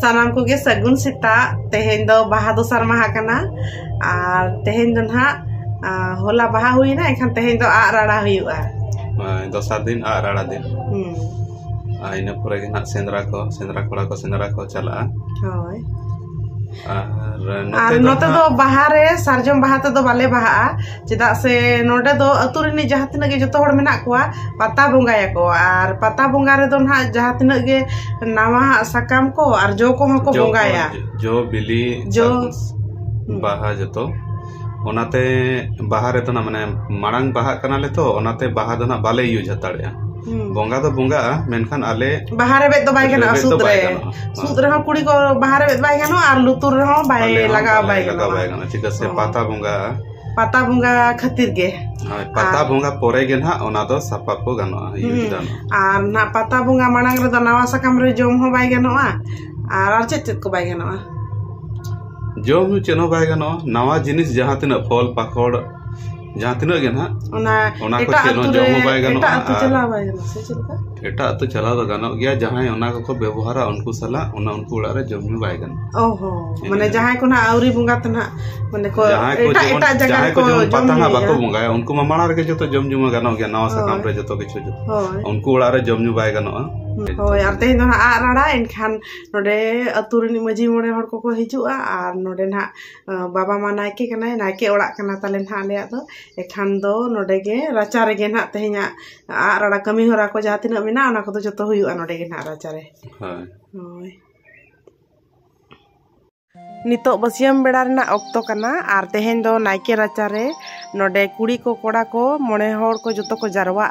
सानाम को गे सगुन सीता तेहेन दो बाहा दोसार माहा कना और तेहेन दो ना होला बाहा हुई ना एखान तेहेन दो आ राड़ा हुआ दोसार दिन आ राड़ा दिन इन पुरे के ना सेंद्रा कोड़ा को सेंद्रा को चला होय और नोते दो बाहा रे सारजम बाहा ते दो बाले बाहा चेदा से नोडे दो अतु रिनी जहां तिना के जतो हड़ मेना कोआ पता बोंगाया को और पता बोंगा रे दो ना जहां तिना के नावा सकाम को और जो को हको बोंगाया जो बिली जो बाहा जतो ओनाते बाहा रे तो ना माने मांग बाहा कनाले तो ओनाते बाहा दो ना बाले यूज हताड़या बोंगा तो बोंगा मेनखान आले बाहर बेद तो बाय गनो सूत्र हो कुड़ी को बाहर बेद बाय गनो और लुतुर हो बाय लगा बाय गनो ठीक से पाता बोंगा खातिर गे पाता बोंगा पोरे गे ना ओना दो सापा को गनो यूज दानो और ना पाता बोंगा मांग रे दो नवा सकाम रे जोम हो बाय गनो और चेत को बाय गनो जोम चेनो बाय गनो नवा जिनिस जहां तिना फल पाखड़ जहाँ तीन गे ना को चेनो जम बाय गनो एटा तो चला तो गानो गया जहां ओना को व्यवहारा उनको सला ओना उनको उड़ा रे जम बाय गनो ओहो माने जहां को ना आउरी बोंगा त ना माने को एटा जगह को पता ना बाको बोंगा उनको मामाणा रे जो तो जम गानो गया नवा सकाम रे जो तो किछु उनको उड़ा रे जम बाय गनो होय और तेन दो आ राड़ा एनखान नोडे अतुरनी मजी मोड़े हड़ को हिजुआ और नोडे ना बाबा मा नायके कना नायके ओड़ा कना ताले ना आले दो एखान दो नोडे गे राचा रे गे ना तेहना आ राड़ा कमी होरा को जहा तिना मेना ओना को जतो हुयुआ नोडे गे ना राचा रे होय नितो बसियम बेड़ा रेना ऑक्तो कना और तेहेन दो नायके राचा रे नोडे कुड़ी को कोड़ा को मोणे हड़ को जतो को जारवा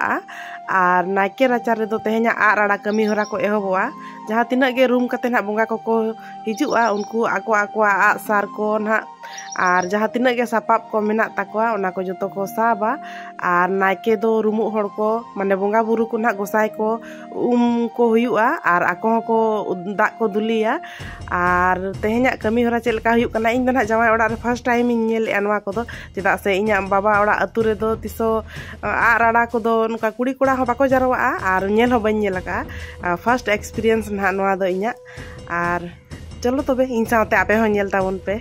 और नायके राचा रे दो तेहेना आ राड़ा कमी होरा को एहोबवा जहां तिना गे रूम कते ना बोंगा को हिजुआ उनको आको आ सार को ना और जहां तिना गे सापाप को मेना ताकवा ओना को जतो को साबा और नायके दो रूमु हड़ को माने बोंगा बुरु को ना गोसाई को को हुयुआ और आको को दाग को दुलिया और तेहेना कमी होरा चेल का हुयुक कना इन दो ना जावाई ओड़ा रे फर्स्ट टाइम इन नेल एनवा को दो चेदा से इना बाबा ओड़ा अतु रे दो तिसो आ राड़ा को दो नुका कुड़ी कोड़ा हो बाको जारवा और नेल हो बन नेल का फर्स्ट एक्सपीरियंस ना नवा दो इना और चलो तबे इन साथे आपे हो नेल ताबन पे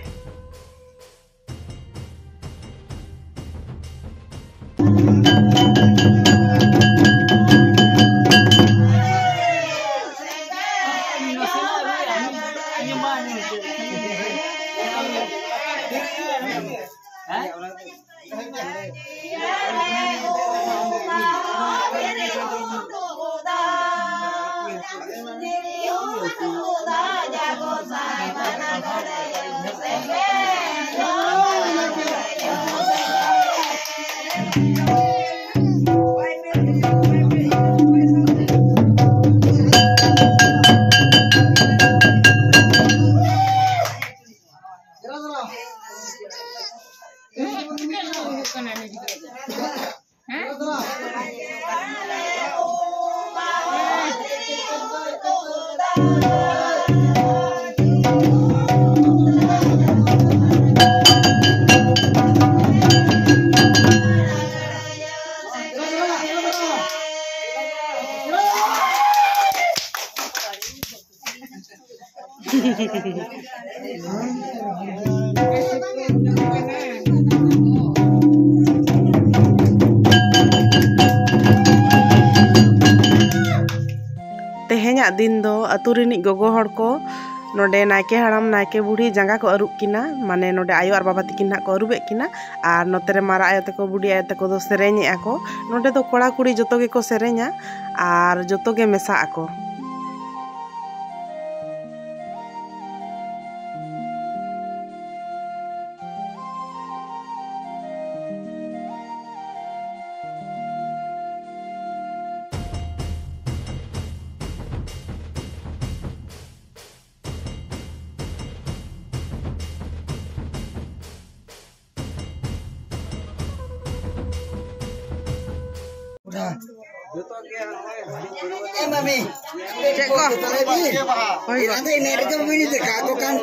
तेहेना दिन दो अतु रिनी गोगो हड़ को नोडे नायके हड़ाम नायके बुढ़ी जंगा को अरुब किना माने नोडे आयो और बाबा तिकिन को अरुबे किना और नोते रे मारा आयो तको बुढ़ी आयो तको दो सेरेញआको नोडे दो कोड़ा कुड़ी जतो गे को सेरेញऔर जतो गे मेसा आको Mami, cek kok. Nanti ini ada begini dekat aku kan.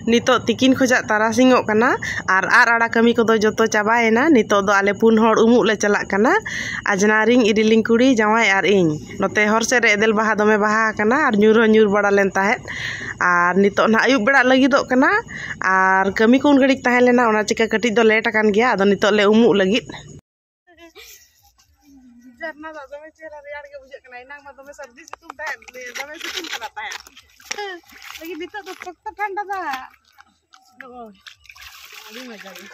नितो तिकिन खोजा तारासिंगो कना और आड़ा कमी को दो जोतो चाबाएना। नितो दो आले पुन हर उमुक ले चला कना आजनारिंग इरिलिंग कुड़ी जावाई और इñ नोते हर से रे एदेल बाहा दमे बाहा कना और ᱧᱩᱨ बड़ा लेन ताहेत और नितो ना आयुब बेड़ा लगिदो कना और कमी को उन घड़िक ताहे लेना ओना चिका कटिज दो लेट आकान गया आदो नितो ले उमुक लगिद झरना दा दमे चेहरा रेयार के बुझे कना इनांग मा दमे सर्दी सितुंग ताहे दमे सितुंग कना ताहे लगी नितो दो फक्त ठंडा दा अभी मजा आई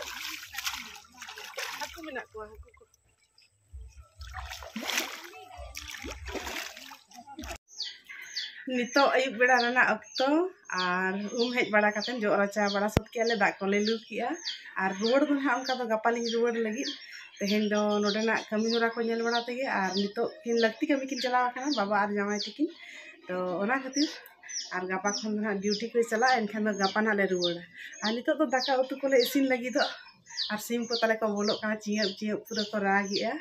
aku menak kuah नितो अयुब बेड़ा रना अक्तो और हेज बड़ा कतेन जो राचा बड़ा सत के ले दाग कोले लू किया और रुवाड़ दो हा उनका तो गपालिंग रुवाड़ लगी तेहेन दो नोडेना कमी होरा को नेल बड़ा तेगे और नितो किन लगती कमी किन चलावा कना बाबा और जामाई तिकिन तो ओना खातिर और गापा खन ना ड्यूटी को चला एनखान दो गापा ना ले रुवाड़ और नितो तो दाका उतु कोले इसिन लगी दो और सिम को तले को बोलो का चियप चियप पूरा को रागिया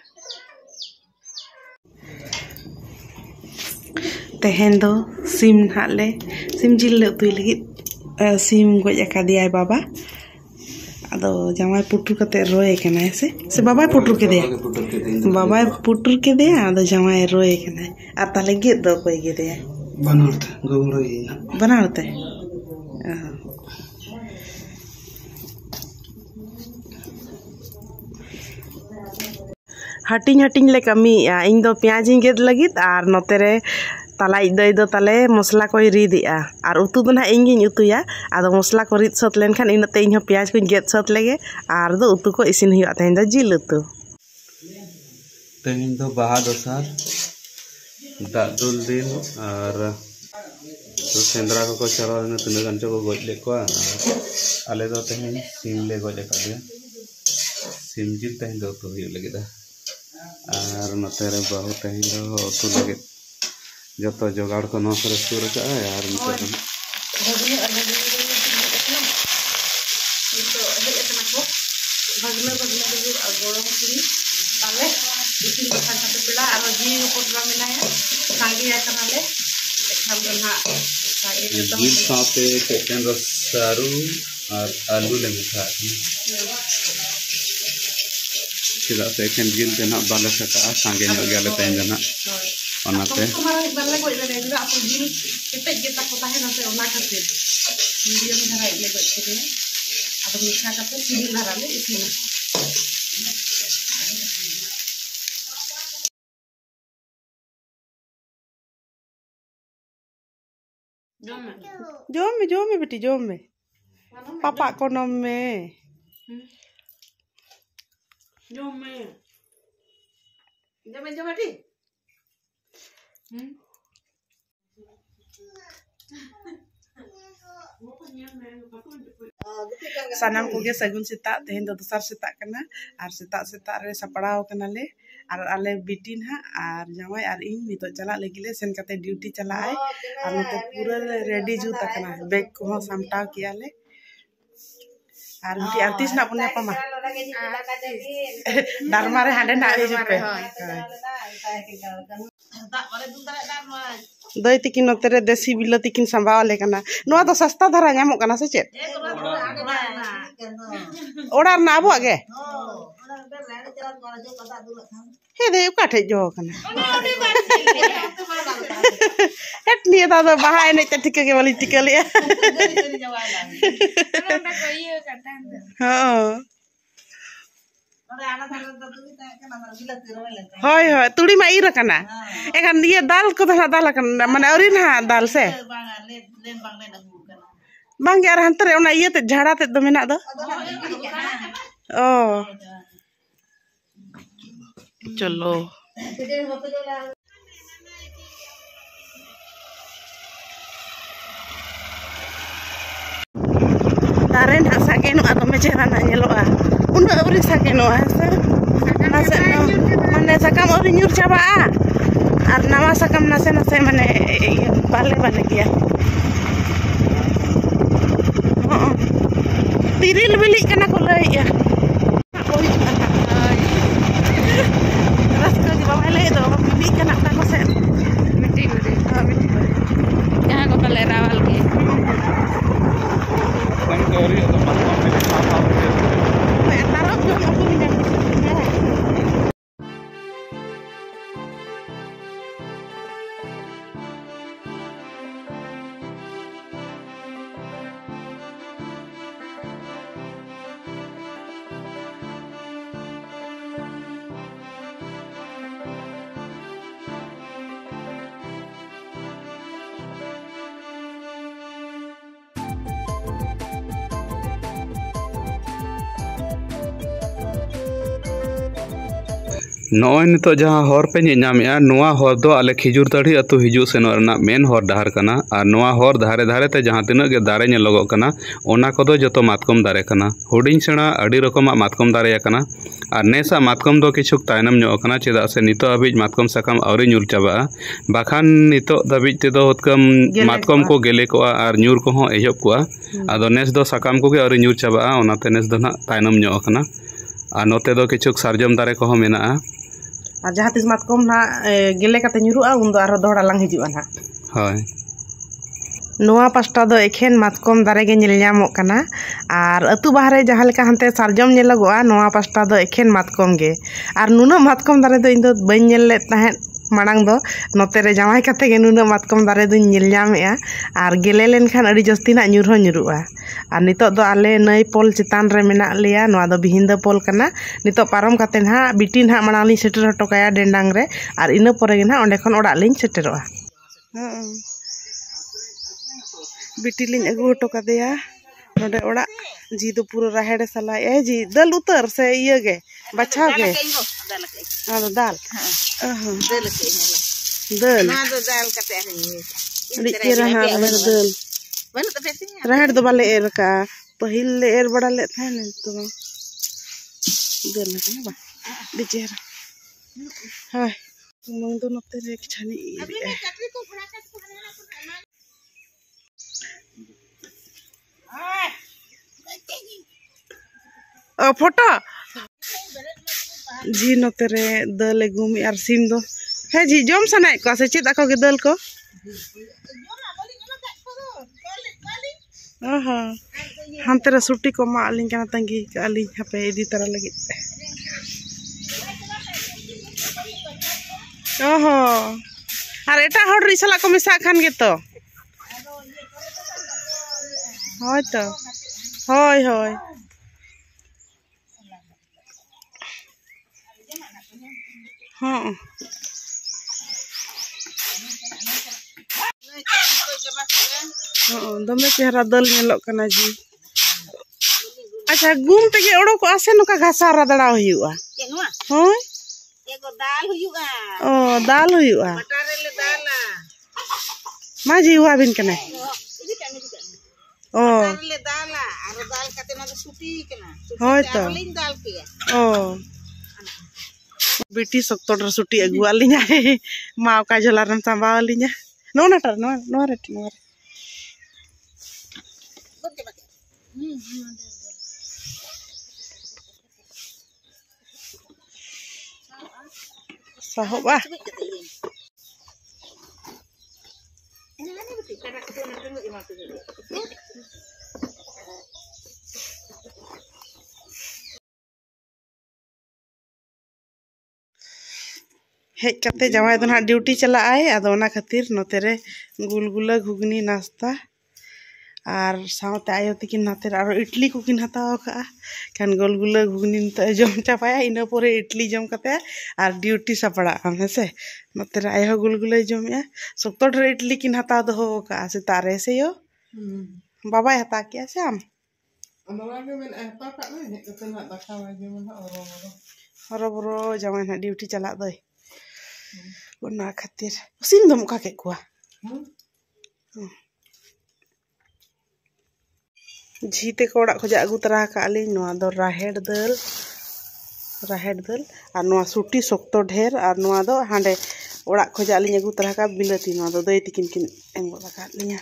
तेहेन दो सिम हाले सिम जिल ले उतुई लगी सिम गोज का दिया बाबा अदो जामाई पुटुर कते रोए कना से बाबा पुटुर के दे बाबा पुटुर के दे अदो जामाई रोए कना आ ताले गेद दो कोई गे दे बनाते गोगलो ये बनाते हटिंग हटिंग ले कमी इन दो प्याज गेद लगित और नोते रे ताला इदय दो ताले मसला को रिदिया और उतु दो ना इंगिन उतुया आदो मसला को रिद सत लेनखान इनते इन प्याज को गेद सत लेगे और दो उतु को इसिन हुआ तेहेन दो जिल उतु तेहेन दो बाहा दोसार दाग दुल दिन और तो सेंद्रा को चलो तीन गान को गज ले को आले दो तेहेन सिम ले गज का सिम जिल तेहेन दो उतु हुई लगे और नोते रे बाहु तेहेन दो उतु लगे जो तो जोगाड़ को नौ करे सुर का यार नितो भगना भगना और गोड़ो कुड़ी ताले इसिन बखा खाते पेड़ा और जी पोटरा मिलाया सांगी या कनाले एखान दो ना सांगी जो जिल साथे केचन रस सारू और आलू ले मिठा चिदा से एखन जिल ते ना बाले सका सांगे नो गेले तेन जना ओनाते तुम्हारा बाले गोज ले जरा आप जिल केटे के ताको ताहे ना से ओना खातिर मीडियम धरा ले गोज के अब मिठा काते सिरिल धरा ले इसिना जोम में बेटी जोम में पापा को नम में जोम में बेटी सानाम कोगे सगुन सेता तेहेन दो दोसार सेता कना और सेता सेता रे सपड़ाव कना ले और आले बिटिन हा और जामाई और इन नितो चला लगिले सेन कते ड्यूटी चला आए और नते पूरा रेडी जुता कना बैग को सामटाव किया ले और बिटी आर्टिस्ट ना पुन्या पमा दारमा रे हांडे ना हिजुप पे दई तिकिन नते रे देसी बिलाती किन संभावले कना नोआ तो सस्ता धरा ᱧᱟᱢᱚᱜ कना से चेत ओड़ा ना आबो आगे हे दे उका ठे जो कना एट निया दा बाहा एने ते टिके के वाली टिके लिया हां होय होय तुड़ी मा इर कना एखान ये दाल को दाल कना माने औरी ना दाल से बांगे आर हंतरे ओना इये ते झाड़ा ते दो मेना दो ओ चलो दारे ना सागेनो आदमे चेहरा ना ñeloa उना अवरी सागेनो है नासे माने साकाम अवरी ñur चाबा आर नावा साकाम नासे नासे माने बाले बाले गया तिरिल बिली कना को लइया रास्ता के बाबा ले दो बिली कना ता को से मिट्टी मिट्टी हां मिट्टी यहां को पले रावल के संगोरी तो पापा में पापा मैं तारो जो aku ni नॉय नितो जहां हर पे नामेआ नोआ हर दो आले खिजुर तड़ी अतु हिजु सेनो रना मेन हर डहार कना और नोआ हर धारे धारे ते जहां तिना गे दारे नेलोगो कना ओना कोदो जतो मातकम दारे कना हुडिंग सेना अडी रकमा मातकम दारे कना और नेसा मातकम दो किछुक तायनम ᱧᱚᱜ कना चेदा से नितो अबिज मातकम साकाम आवरी ᱧᱩᱨ चाबा बाखान नितो दबिज ते दो होतकम मातकम को गेले को और ᱧᱩᱨ को हो एहब को आदो नेस दो साकाम को गे आवरी ᱧᱩᱨ चाबा ओनाते नेस दो ना तायनम ᱧᱚᱜ कना और नोते दो किछुक सारजम दारे को हो मेना और जहाँ तीस मातकम ना गेले काते ᱧᱩᱨᱩᱜᱼᱟ उन दो आरो दोहरा लांग हिजुआ ना हाय नोआ पास्टा दो एखेन मातकम दारे गे नेल ᱧᱟᱢᱚᱜ कना और अतु बाहरे जहाँ लेका हनते सारजम नेलगोआ नोआ पास्टा दो एखेन मातकम गे और नुना मातकम दारे दो इन दो बइन नेल ले ताहें मांग दो नोते रे जामाई काते गे नुना मातकम दारे दो नेल ᱧᱟᱢᱮᱜᱼᱟ और गेले लेनखान अड़ी जस्ती ना ᱧᱩᱨ हो ᱧᱩᱨᱩᱜᱼᱟ और नितो दो आले नई पोल चितान रे मेना लिया नोआ दो बिहिंदा पोल कना नितो पारम काते ना बिटी ना मांग लिं सेटर हटो काया डेंडांग रे और इना परे गे ना ओंडे खन ओड़ा लिं सेटरोआ बिटी लिं अगु हटो कादेया नोडे ओड़ा जी दो पूरा राहेड़े सला ए जी दल उतर से इये गे बछा गे हां दो दाल हां दल के दल ना दो दाल काते अड़ी के रहा दल बल काते राहेड़ दो बाले एर का पहिल ले एर बड़ा ले था ने तो दल ना बा बिचेरा हाय मंग दो नते रे छानी अभी मैं चटनी को बड़ा का फोटो जी नोते रे दल गुम यार सिम दो है जी जम सनाय को से चित आको के दल को ओहो हम तेरा सुटी को मा अलिंग kana तंगी अलिंग हपे इदी तरह लगी ओहो और एटा हड़ रिसला को मिसा खान गे तो होय तो होय होय हाँ दमे चेहरा दल नेलो कना जी अच्छा गुम ते गे ओड़ो को आसे नका घासा रदड़ा हुयुआ केनुआ होय एगो दाल हुयुआ ओ दाल हुयुआ मटारे ले दाला माजी हुआ बिन कने ओ ले दाला आरो दाल काते ना सुटी कना होय तो लिंग दाल के ओ बिटी सक्तोटर सुटी अगुआ लिया माव का झोलारम संभाव लिया नो नटर नो नो रे साहोबा हेज कते जमाई दो ना ड्यूटी चला आए आदो ना खातिर नोते रे गुलगुला घुगनी नाश्ता और सावते आयो तकिन नाते आरो इडली को किन हताव का खान गुलगुला घुगनी नते जम चापाया इना पोरे इडली जम कते और ड्यूटी सपड़ा हमसे नोते रे आयो गुलगुला जमया सप्तोड रे इडली किन हताव दो का सेता रे से यो बाबा हता किया से हम बाबा के मेन हता का ने कते ना दखावा जे मन हरो जमाई ना ड्यूटी चला दई ओना खातिर सिम दम का के कुआ झीते को ओड़ा खोजा अगू तरा काली नोआ दो राहेड़ दाल और नोआ सुटी शक्तो ढेर और नोआ दो हांडे ओड़ा खोजा लिंग अगू तरा का बिलाती नोआ दो दई तिकिन किन एम गोदा का लिंगा